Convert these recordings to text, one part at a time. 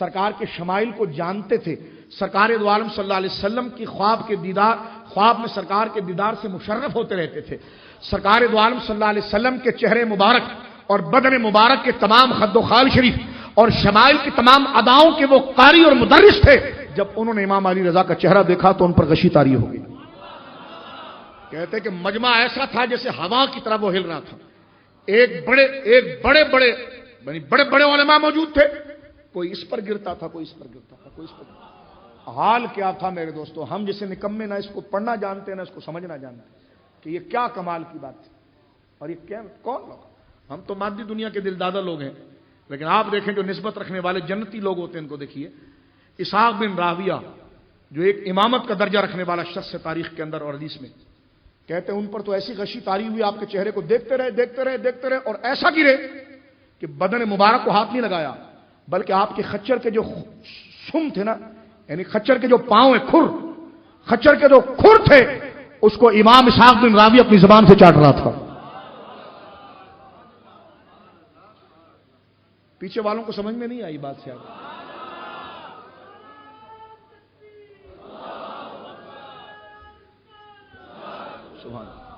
سرکار کے شمائل کو جانتے تھے، سرکار دو عالم صلی اللہ علیہ وسلم کی خواب میں سرکار کے دیدار سے مشرف ہوتے رہتے تھے، سرکار دو عالم صلی اللہ علیہ وسلم کے چہرے مبارک اور بدن مبارک کے تمام خد و خال شریف اور شمائل کی تمام اداؤں کے وہ قاری اور مدرس تھے۔ جب انہوں نے امام علی رضا کا چہرہ دیکھا تو ان پر غشی طاری ہو گئی۔ کہتے کہ مجمع ایسا تھا جیسے ہوا کی طرح وہ ہل رہا تھا۔ ایک بڑے بڑے علماء موجود تھے، کوئی اس پر گرتا تھا، کوئی اس پر گرتا تھا، کوئی اس پر گرتا تھا۔ حال کیا تھا میرے دوستو، ہم جسے نکمے نہ اس کو پڑھنا جانتے نہ اس کو سمجھنا جانتے کہ یہ کیا کمال کی بات تھی، اور یہ کون لوگ؟ ہم تو مادی دنیا کے دلدادہ لوگ ہیں، لیکن آپ دیکھیں جو نسبت رکھنے والے جنتی لوگ ہوتے ہیں ان کو دیکھیے۔ اسحاق بن راویہ جو ایک امامت کا درجہ رکھنے والا شخص ہے تاریخ کے اندر اور حدیث میں، کہتے ہیں ان پر تو ایسی غشی طاری ہوئی، آپ کے چہرے کو دیکھتے رہے اور ایسا گرے کہ بدن مبارک کو ہاتھ نہیں لگایا، بلکہ آپ کے خچر کے جو سم تھے نا، یعنی خچر کے جو پاؤں ہیں، خچر کے جو کھر تھے، اس کو امام اسحاق بن راوی اپنی زبان سے چاٹ رہا تھا۔ پیچھے والوں کو سمجھ میں نہیں آئی بات سے آگے؟ سبحان اللہ،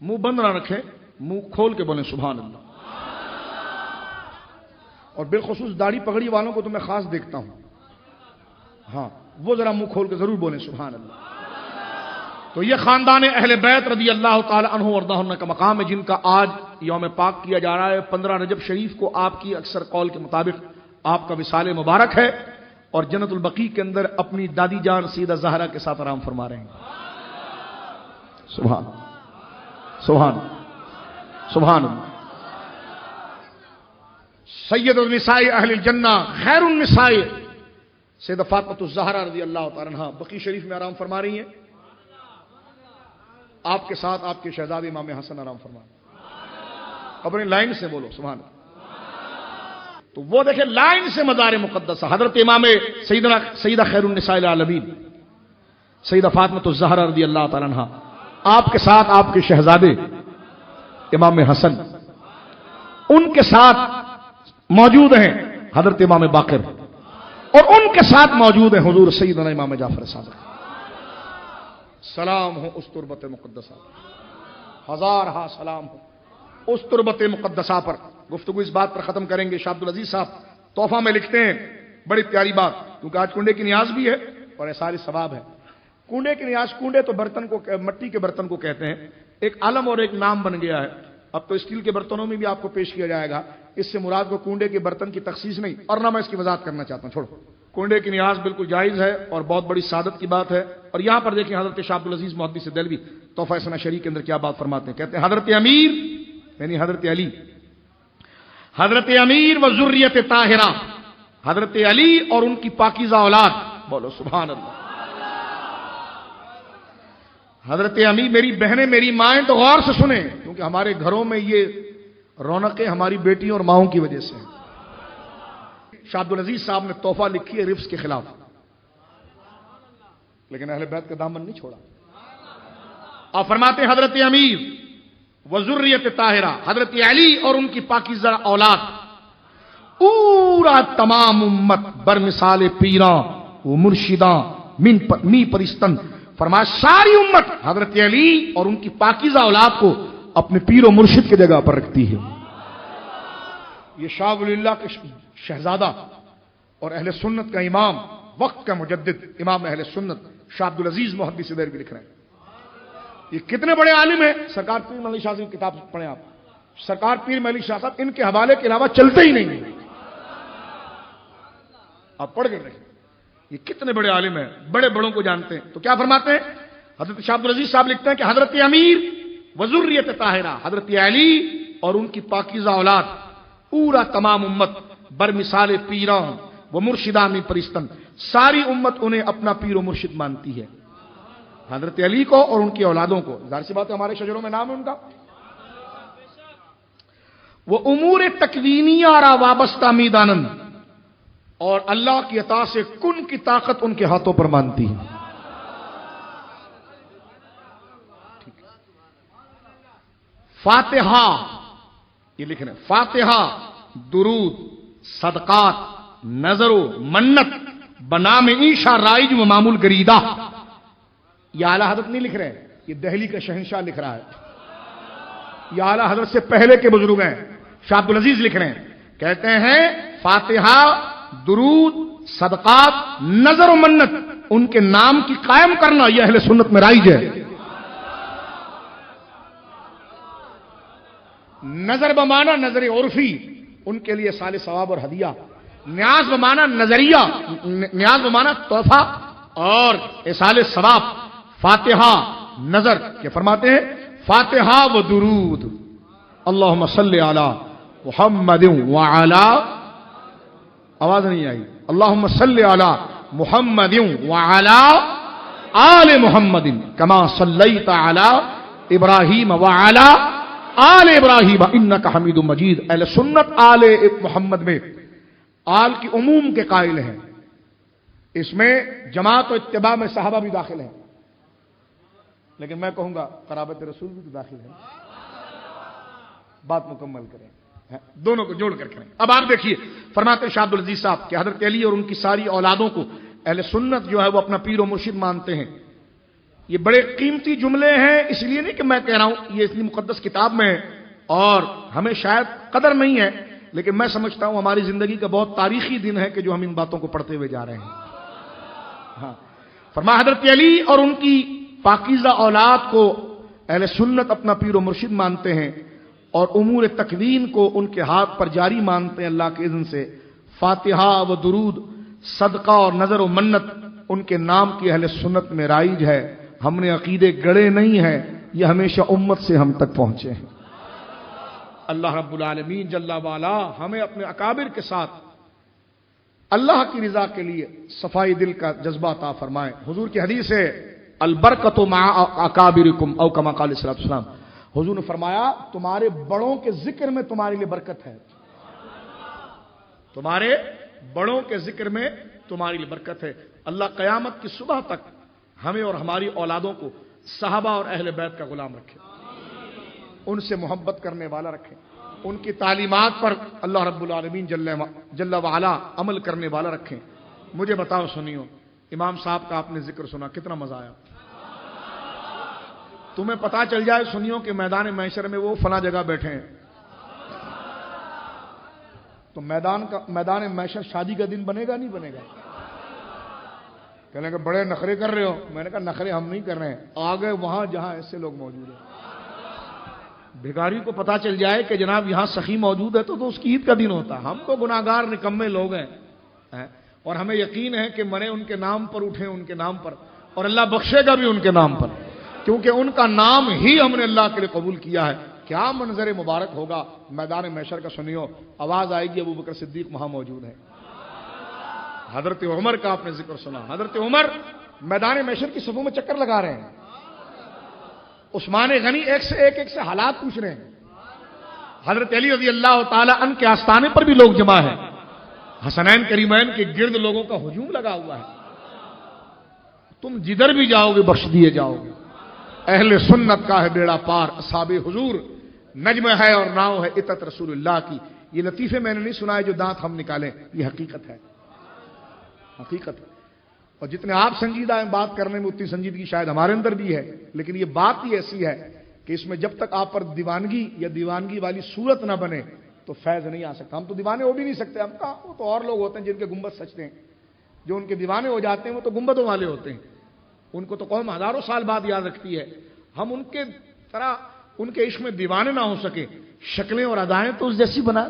منہ بند نہ رکھیں، منہ کھول کے بولیں سبحان اللہ۔ اور بالخصوص داڑھی پگڑی والوں کو تو میں خاص دیکھتا ہوں، ہاں وہ ذرا منہ کھول کے ضرور بولیں سبحان اللہ۔ تو یہ خاندان اہل بیت رضی اللہ تعالی عنہ وارضاہم کا مقام ہے، جن کا آج یوم پاک کیا جا رہا ہے۔ 15 رجب شریف کو آپ کی اکثر قول کے مطابق آپ کا وصال مبارک ہے، اور جنت البقیع کے اندر اپنی دادی جان سیدہ زہرا کے ساتھ آرام فرما رہے ہیں۔ سبحان سبحان سبحان اللہ۔ سید النساء اہل الجنہ خیر النساء سیدہ فاطمہ الزہرا رضی اللہ تعالی عنہا بقیع شریف میں آرام فرما رہی ہیں، آپ کے ساتھ آپ کے شہزادے امام حسن آرام فرما رہے ہیں۔ اپنی لائن سے بولو سبحان اللہ۔ تو وہ دیکھیں لائن سے مزار مقدسہ حضرت امام سیدہ خیر النساء العالمین سیدہ فاطمہ الزہرا رضی اللہ تعالی عنہا، آپ کے ساتھ آپ کے شہزادے امام حسن، ان کے ساتھ موجود ہیں حضرت امام باقر، اور ان کے ساتھ موجود ہیں حضور سیدنا امام جعفر صادق۔ سلام ہو اس تربت مقدسہ، ہزارہا سلام ہو اس تربت مقدسہ پر۔ گفتگو اس بات پر ختم کریں گے۔ شاہ عبدالعزیز صاحب تحفہ میں لکھتے ہیں بڑی پیاری بات، کیونکہ آج کنڈے کی نیاز بھی ہے اور احسار ثواب ہے۔ کنڈے کی نیاز، کنڈے تو برتن کو، مٹی کے برتن کو کہتے ہیں، ایک عالم اور ایک نام بن گیا ہے۔ اب تو اسٹیل کے برتنوں میں بھی آپ کو پیش کیا جائے گا، اس سے مراد کو کنڈے کے برتن کی تخصیص نہیں، اور نہ میں اس کی وضاحت کرنا چاہتا ہوں، چھوڑو۔ کنڈے کی نیاز بالکل جائز ہے اور بہت بڑی سعادت کی بات ہے۔ اور یہاں پر دیکھیں حضرت شاہ عبدالعزیز محدث دہلوی تحفہ ثنا شریف کے اندر کیا بات فرماتے ہیں، کہتے ہیں حضرت امیر یعنی حضرت علی، حضرت امیر و ذریت طاہرہ، حضرت علی اور ان کی پاکیزہ اولاد، بولو سبحان اللہ۔ حضرت امیر، میری بہنیں میری مائیں تو غور سے سنیں، کیونکہ ہمارے گھروں میں یہ رونقیں ہماری بیٹیوں اور ماؤں کی وجہ سے ہیں۔ شاہ عبدالعزیز صاحب نے تحفہ لکھی ہے رفظ کے خلاف، لیکن اہل بیت کا دامن نہیں چھوڑا۔ اور فرماتے ہیں حضرت امیر وذریت طاہرہ، حضرت علی اور ان کی پاکیزہ اولاد، پورا تمام امت بر مثال پیراں و مرشداں می پرستن، فرمایا ساری امت حضرت علی اور ان کی پاکیزہ اولاد کو اپنے پیر و مرشد کی جگہ پر رکھتی ہے۔ یہ شاہ ولی اللہ کے شہزادہ اور اہل سنت کا امام، وقت کا مجدد امام اہل سنت شاہ عبدالعزیز محدث دہلوی لکھ رہے ہیں۔ یہ کتنے بڑے عالم ہیں۔ سرکار پیر ملی شاہ صاحب کی کتاب پڑھیں آپ، سرکار پیر ملی شاہ صاحب ان کے حوالے کے علاوہ چلتے ہی نہیں ہیں، آپ پڑھ کر رہے یہ کتنے بڑے عالم ہیں، بڑے بڑوں کو جانتے ہیں۔ تو کیا فرماتے ہیں حضرت شاہ عبدالعزیز صاحب لکھتے ہیں کہ حضرت امیر وذریت طاہرہ، حضرت علی اور ان کی پاکیزہ اولاد، پورا تمام امت بر مثال پیراں و مرشداں میں پرستن، ساری امت انہیں اپنا پیر و مرشد مانتی ہے، حضرت علی کو اور ان کی اولادوں کو۔ ظاہر سی بات ہے ہمارے شجروں میں نام ہے ان کا۔ وہ امور تکوینیہ را وابستہ میدانن، اور اللہ کی عطا سے کن کی طاقت ان کے ہاتھوں پر مانتی ہے۔ فاتحہ یہ لکھ رہے ہیں، فاتحہ، درود، صدقات، نظر و منت بنام عیشا رائج و معمول گریدہ. یہ اعلی حضرت نہیں لکھ رہے، یہ دہلی کا شہنشاہ لکھ رہا ہے. یہ اعلی حضرت سے پہلے کے بزرگ ہیں، شاہ عبدالعزیز لکھ رہے ہیں. کہتے ہیں فاتحہ، درود، صدقات، نظر و منت ان کے نام کی قائم کرنا یہ اہل سنت میں رائج ہے. نظر بمانا نظر عرفی ان کے لیے سال ثواب اور ہدیہ. نیاز بمانا نظریہ، نیاز بمانا تحفہ اور اصال ثواب. فاتحہ نظر کے فرماتے ہیں فاتحہ و درود اللہم صلی علی محمد وعلی، آواز نہیں آئی، اللہم صلی علی محمد وعلی آل محمد کما صلیت علی ابراہیم وعلی آل ابراہیم انک حمید مجید. اہل سنت آل محمد میں آل کی عموم کے قائل ہیں. اس میں جماعت و اتباع میں صحابہ بھی داخل ہیں، لیکن میں کہوں گا قرابت رسول بھی تو داخل ہے. بات مکمل کریں، دونوں کو جوڑ کر کریں. اب آپ دیکھیے فرماتے شاہ عبدالعزیز صاحب کہ حضرت علی اور ان کی ساری اولادوں کو اہل سنت جو ہے وہ اپنا پیر و مرشد مانتے ہیں. یہ بڑے قیمتی جملے ہیں، اس لیے نہیں کہ میں کہہ رہا ہوں، یہ اتنی مقدس کتاب میں ہے اور ہمیں شاید قدر نہیں ہے، لیکن میں سمجھتا ہوں ہماری زندگی کا بہت تاریخی دن ہے کہ جو ہم ان باتوں کو پڑھتے ہوئے جا رہے ہیں. ہاں، فرما حضرت علی اور ان کی پاکیزہ اولاد کو اہل سنت اپنا پیر و مرشد مانتے ہیں اور امور تکوین کو ان کے ہاتھ پر جاری مانتے ہیں اللہ کے اذن سے. فاتحہ و درود، صدقہ اور نظر و منت ان کے نام کی اہل سنت میں رائج ہے. ہم نے عقیدے گڑے نہیں ہیں، یہ ہمیشہ امت سے ہم تک پہنچے ہیں. اللہ رب العالمین جل وعلا ہمیں اپنے اکابر کے ساتھ اللہ کی رضا کے لیے صفائی دل کا جذبہ عطا فرمائے. حضور کی حدیث ہے البرکۃ مع اکابرکم او کما قال صلی اللہ علیہ وسلم. حضور نے فرمایا تمہارے بڑوں کے ذکر میں تمہارے لیے برکت ہے. تمہارے بڑوں کے ذکر میں تمہارے لیے برکت ہے. اللہ قیامت کی صبح تک ہمیں اور ہماری اولادوں کو صحابہ اور اہل بیت کا غلام رکھے، ان سے محبت کرنے والا رکھے، ان کی تعلیمات پر اللہ رب العالمین جل وعلا عمل کرنے والا رکھیں. مجھے بتاؤ سنیو، امام صاحب کا آپ نے ذکر سنا، کتنا مزہ آیا؟ تمہیں پتا چل جائے سنیو کہ میدان محشر میں وہ فلاں جگہ بیٹھے ہیں، تو میدان محشر شادی کا دن بنے گا نہیں بنے گا؟ کہنے کہ بڑے نخرے کر رہے ہو. میں نے کہا نخرے ہم نہیں کر رہے ہیں، آگے وہاں جہاں ایسے لوگ موجود ہیں. بھکاری کو پتا چل جائے کہ جناب یہاں سخی موجود ہے تو اس کی عید کا دن ہوتا. ہم تو گناہگار نکمے لوگ ہیں اور ہمیں یقین ہے کہ مرے ان کے نام پر، اٹھے ان کے نام پر، اور اللہ بخشے گا بھی ان کے نام پر، کیونکہ ان کا نام ہی ہم نے اللہ کے لیے قبول کیا ہے. کیا منظر مبارک ہوگا میدان محشر کا. سنیو، آواز آئے گی ابو بکر صدیق وہاں موجود ہے. حضرت عمر کا آپ نے ذکر سنا، حضرت عمر میدان محشر کی صفوں میں چکر لگا رہے ہیں. عثمان غنی ایک سے حالات پوچھ رہے ہیں. حضرت علی رضی اللہ تعالی عنہ کے آستانے پر بھی لوگ جمع ہیں. حسنین کریمین کے گرد لوگوں کا ہجوم لگا ہوا ہے. تم جدھر بھی جاؤ گے بخش دیے جاؤ گے. اہل سنت کا ہے بیڑا پار، اصحاب حضور نجم ہے اور ناؤ ہے عطت رسول اللہ کی. یہ لطیفے میں نے نہیں سنائے جو دانت ہم نکالیں، یہ حقیقت ہے، حقیقت ہے. اور جتنے آپ سنجیدہ ہیں بات کرنے میں اتنی سنجیدگی شاید ہمارے اندر بھی ہے، لیکن یہ بات ہی ایسی ہے کہ اس میں جب تک آپ پر دیوانگی یا دیوانگی والی صورت نہ بنے تو فیض نہیں آ سکتا. ہم تو دیوانے ہو بھی نہیں سکتے. ہم کہاں، وہ تو اور لوگ ہوتے ہیں جن کے گنبد سجتے ہیں. جو ان کے دیوانے ہو جاتے ہیں وہ تو گنبدوں والے ہوتے ہیں، ان کو تو قوم ہزاروں سال بعد یاد رکھتی ہے. ہم ان کے طرح ان کے عشق میں دیوانے نہ ہو سکے، شکلیں اور ادائیں تو اس جیسی بنا.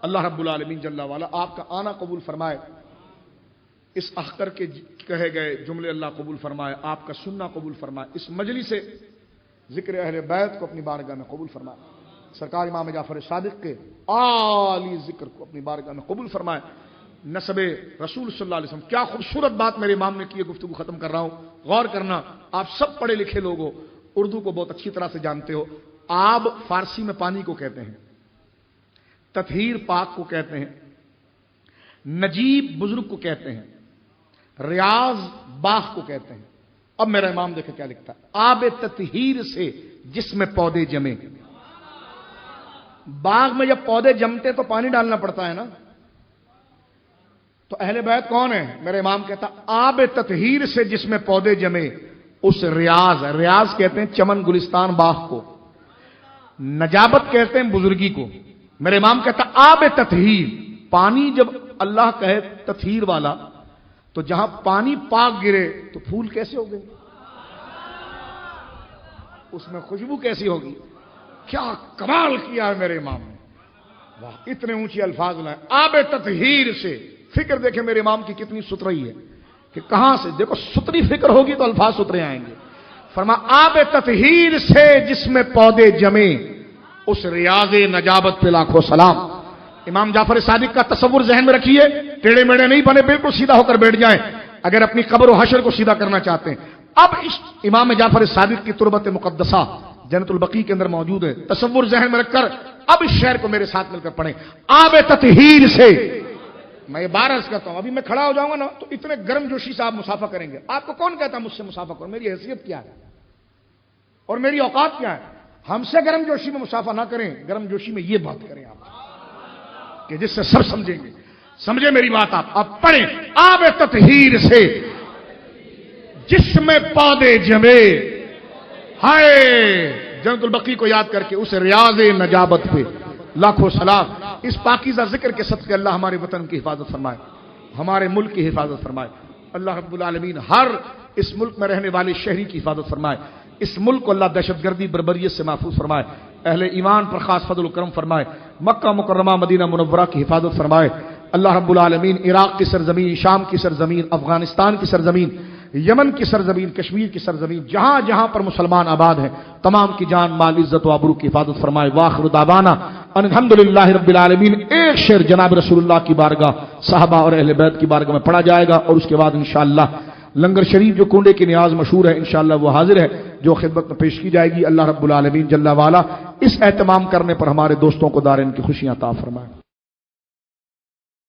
اللہ رب العالمین جل وعلا آپ کا آنا قبول فرمائے، اس اخکر کے کہے گئے جملے اللہ قبول فرمائے، آپ کا سننا قبول فرمائے، اس مجلس سے ذکر اہل بیت کو اپنی بارگاہ میں قبول فرمائے، سرکار امام جعفر صادق کے عالی ذکر کو اپنی بارگاہ میں قبول فرمائے. نسب رسول صلی اللہ علیہ وسلم، کیا خوبصورت بات میرے امام نے کی ہے. گفتگو ختم کر رہا ہوں، غور کرنا. آپ سب پڑھے لکھے لوگ ہو، اردو کو بہت اچھی طرح سے جانتے ہو. آب فارسی میں پانی کو کہتے ہیں، تطہیر پاک کو کہتے ہیں، نجیب بزرگ کو کہتے ہیں، ریاض باغ کو کہتے ہیں. اب میرا امام دیکھیں کیا لکھتا ہے، آب تطہیر سے جس میں پودے جمے. باغ میں جب پودے جمتے تو پانی ڈالنا پڑتا ہے نا. تو اہل بیت کون ہے؟ میرے امام کہتا آب تطہیر سے جس میں پودے جمے اس ریاض کہتے ہیں چمن گلستان باغ کو، نجابت کہتے ہیں بزرگی کو۔ میرے امام کہتا آب تطہیر، پانی جب اللہ کہے تطہیر والا تو جہاں پانی پاک گرے تو پھول کیسے ہو گئے، اس میں خوشبو کیسی ہوگی؟ کیا کمال کیا ہے میرے امام نے، واہ اتنے اونچے الفاظ لائے آب تطہیر سے۔ فکر دیکھیں میرے امام کی کتنی ستھرائی ہے کہ کہاں سے، دیکھو ستھری فکر ہوگی تو الفاظ ستھرے آئیں گے۔ فرما آب تطہیر سے جس میں پودے جمے اس ریاض نجابت پہ لاکھوں سلام۔ امام جعفر صادق کا تصور ذہن میں رکھیے، ٹیڑے میڑے نہیں بنے، بالکل سیدھا ہو کر بیٹھ جائیں اگر اپنی قبر و حشر کو سیدھا کرنا چاہتے ہیں۔ اب اس امام جعفر صادق کی تربت مقدسہ جنت البقیع کے اندر موجود ہے، تصور ذہن میں رکھ کر اب اس شعر کو میرے ساتھ مل کر پڑھیں۔ آب تطہیر سے، میں یہ بار عرض کرتا ہوں، ابھی میں کھڑا ہو جاؤں گا نا تو اتنے گرم جوشی سے آپ مسافہ کریں گے۔ آپ کو کون کہتا مجھ سے مسافہ کرو؟ میری حیثیت کیا ہے اور میری اوقات کیا ہے؟ ہم سے گرم جوشی میں مسافہ نہ کریں، گرم جوشی میں یہ بات کریں آپ کہ جس سے سب سمجھیں گے۔ سمجھے میری بات آپ؟ اب پڑھیں آب تطہیر سے جس میں پودے جمے، ہائے جنت البقیع کو یاد کر کے اس ریاض نجابت پہ لاکھوں سلام۔ اس پاکیزہ ذکر کے صدقے اللہ ہمارے وطن کی حفاظت فرمائے، ہمارے ملک کی حفاظت فرمائے۔ اللہ رب العالمین ہر اس ملک میں رہنے والے شہری کی حفاظت فرمائے۔ اس ملک کو اللہ دہشت گردی بربریت سے محفوظ فرمائے، اہل ایمان پر خاص فضل و کرم فرمائے، مکہ مکرمہ مدینہ منورہ کی حفاظت فرمائے۔ اللہ رب العالمین عراق کی سرزمین، شام کی سرزمین، افغانستان کی سرزمین، یمن کی سرزمین، کشمیر کی سرزمین، جہاں جہاں پر مسلمان آباد ہیں تمام کی جان مال عزت و آبرو کی حفاظت فرمائے۔ واخر دعوانا ان الحمدللہ رب العالمین۔ ایک شعر جناب رسول اللہ کی بارگاہ، صحابہ اور اہل بیت کی بارگاہ میں پڑھا جائے گا اور اس کے بعد انشاءاللہ لنگر شریف جو کنڈے کی نیاز مشہور ہے انشاءاللہ وہ حاضر ہے جو خدمت میں پیش کی جائے گی۔ اللہ رب العالمین جل وعلا اس اہتمام کرنے پر ہمارے دوستوں کو دارین کی خوشیاں عطا فرمائے۔